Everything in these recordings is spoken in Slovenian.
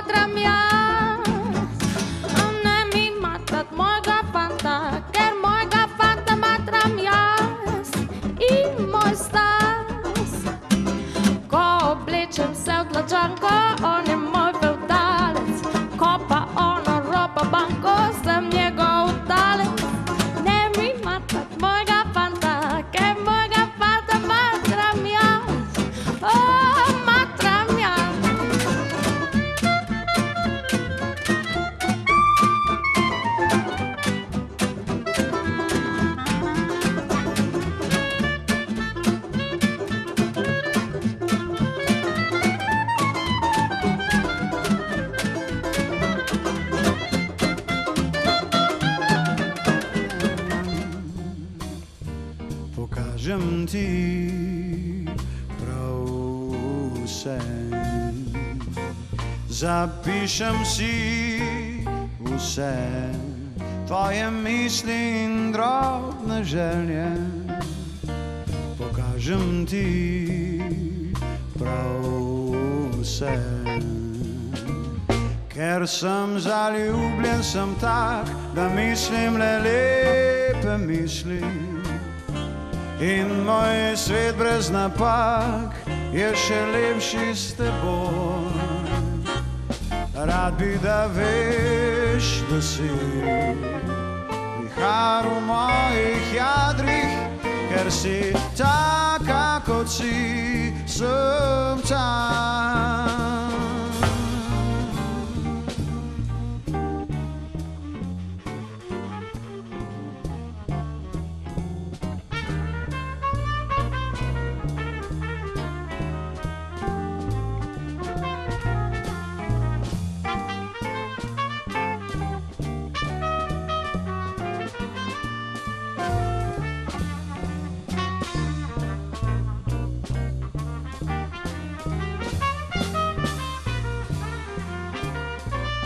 matram jaz. Ne mi matrat mojega fanta, ker mojega fanta matram jaz in moj stas. Ko oblečem se v dlačanko, on je moj fevdalec, ko pa ono ropa banko, sem njegov talec. Ne mi matrat mojega fanta, ker mojega fanta matram jaz. Matram jaz. Pokažem ti prav vse, zapišem si vse tvoje misli in drobne želje. Pokažem ti prav vse, ker sem zaljubljen, sem tak, da mislim le lepe misli. In moj svet brez napak je še lepši s teboj. Rad bi, da veš, da si vihar v mojih jadrih, ker si taka, kot si, sem tam.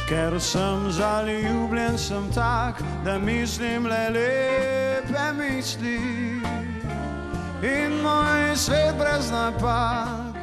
Ker sem zaljubljen, sem tak, da mislim le lepe misli. In moj svet brez napak